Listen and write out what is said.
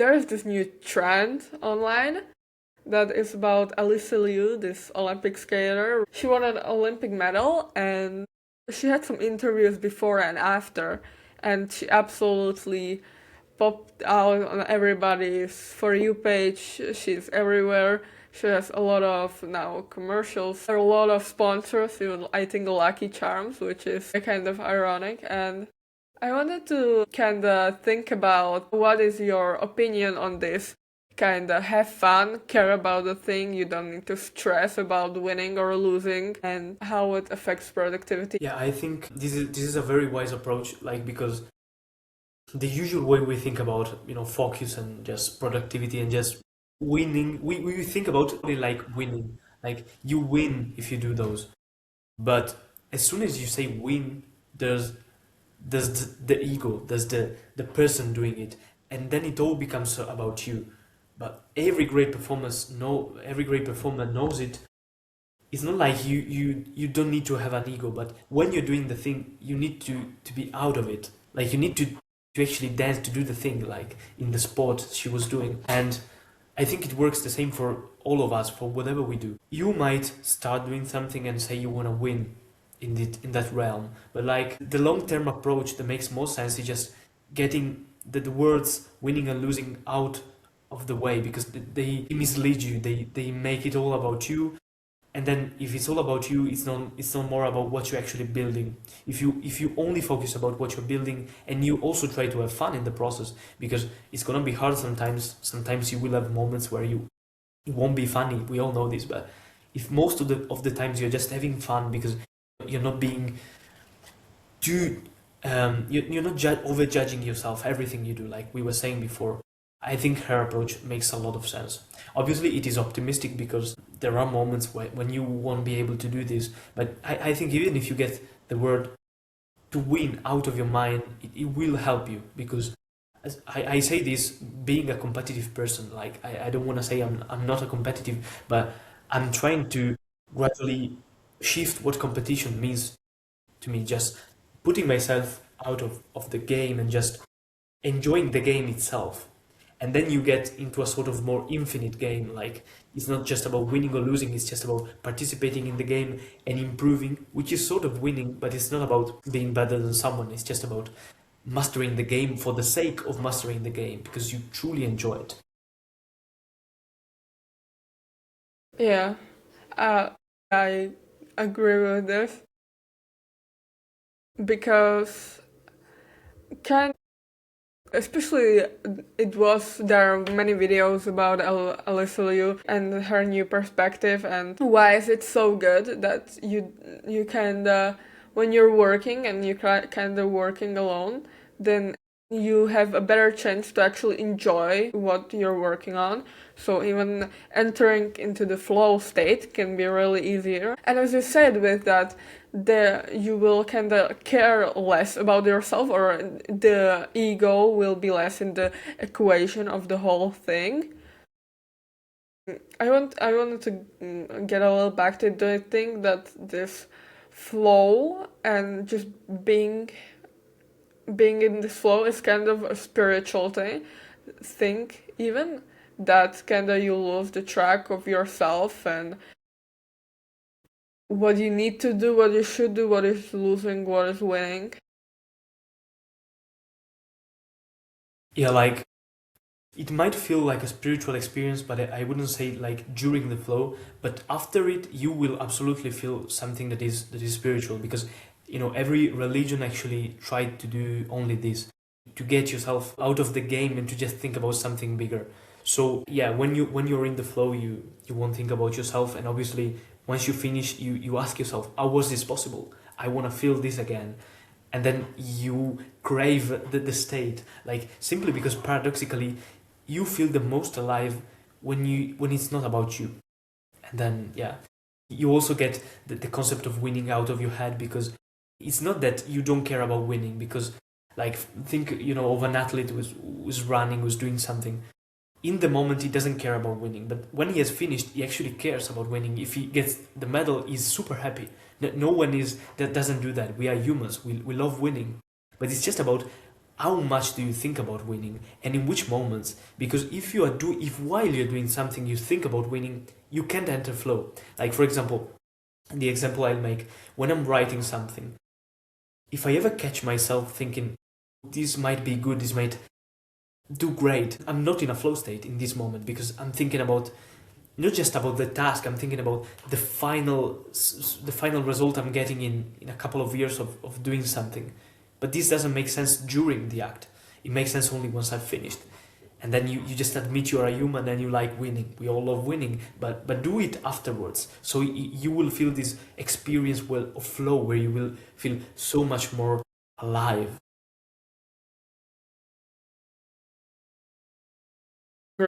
there's this new trend online that is about Alyssa Liu, this Olympic skater. She won an Olympic medal and she had some interviews before and after, and she absolutely popped out on everybody's For You page. She's everywhere. She has a lot of now commercials. There are a lot of sponsors, even I think Lucky Charms, which is kind of ironic. And I wanted to kind of think about what is your opinion on this. Kind of have fun, care about the thing, you don't need to stress about winning or losing, and how it affects productivity. Yeah, I think this is a very wise approach, like, because the usual way we think about, focus and just productivity and just winning, we think about it like winning, like you win if you do those. But as soon as you say win, there's the ego, there's the person doing it, and then it all becomes about you. But every great performer knows it. It's not like you don't need to have an ego, but when you're doing the thing, you need to be out of it. Like, you need to actually dance to do the thing, like in the sport she was doing. And I think it works the same for all of us, for whatever we do. You might start doing something and say you want to win in that realm, but like the long-term approach that makes more sense is just getting the words winning and losing out of the way, because they mislead you. They make it all about you, and then if it's all about you, it's not more about what you're actually building. If you only focus about what you're building, and you also try to have fun in the process, because it's gonna be hard sometimes you will have moments where it won't be funny, we all know this. But if most of the times you're just having fun, because you're not being too you're not over judging yourself, everything you do, like we were saying before, I think her approach makes a lot of sense. Obviously, it is optimistic because there are moments when you won't be able to do this. But I think even if you get the word to win out of your mind, it will help you. Because as I say this, being a competitive person, like I don't want to say I'm not a competitive, but I'm trying to gradually shift what competition means to me. Just putting myself out of the game and just enjoying the game itself. And then you get into a sort of more infinite game. Like, it's not just about winning or losing, it's just about participating in the game and improving, which is sort of winning, but it's not about being better than someone. It's just about mastering the game for the sake of mastering the game, because you truly enjoy it. Yeah, I agree with this because kind especially there are many videos about Alyssa Liu and her new perspective, and why is it so good that you kind of, when you're working and you kind of working alone, then you have a better chance to actually enjoy what you're working on. So even entering into the flow state can be really easier. And as you said, with that, you will kind of care less about yourself, or the ego will be less in the equation of the whole thing. I wanted to get a little back to, do I think that this flow and just being in this flow is kind of a spiritual thing even, that kind of you lose the track of yourself and what you need to do, what you should do, what is losing, what is winning. Yeah, like, it might feel like a spiritual experience, but I wouldn't say like during the flow. But after it, you will absolutely feel something that is spiritual, because every religion actually tried to do only this, to get yourself out of the game and to just think about something bigger. So yeah, when you're in the flow, you won't think about yourself, and obviously once you finish, you ask yourself, how was this possible? I want to feel this again. And then you crave the state, like, simply because paradoxically you feel the most alive when it's not about you. And then yeah, you also get the concept of winning out of your head, because it's not that you don't care about winning, because, like, think of an athlete who's running, who's doing something. In the moment he doesn't care about winning, but when he has finished, he actually cares about winning. If he gets the medal, he's super happy. No one is that doesn't do that. We are humans, we love winning, but it's just about how much do you think about winning and in which moments? Because if while you're doing something you think about winning, you can't enter flow. Like for example, the example I'll make, when I'm writing something, if I ever catch myself thinking this might be good, this might do great, I'm not in a flow state in this moment, because I'm thinking about not just about the task, I'm thinking about the final result I'm getting in a couple of years of doing something. But this doesn't make sense during the act. It makes sense only once I've finished. And then you just admit you're a human and you like winning. We all love winning, but do it afterwards. So you will feel this experience of flow, where you will feel so much more alive.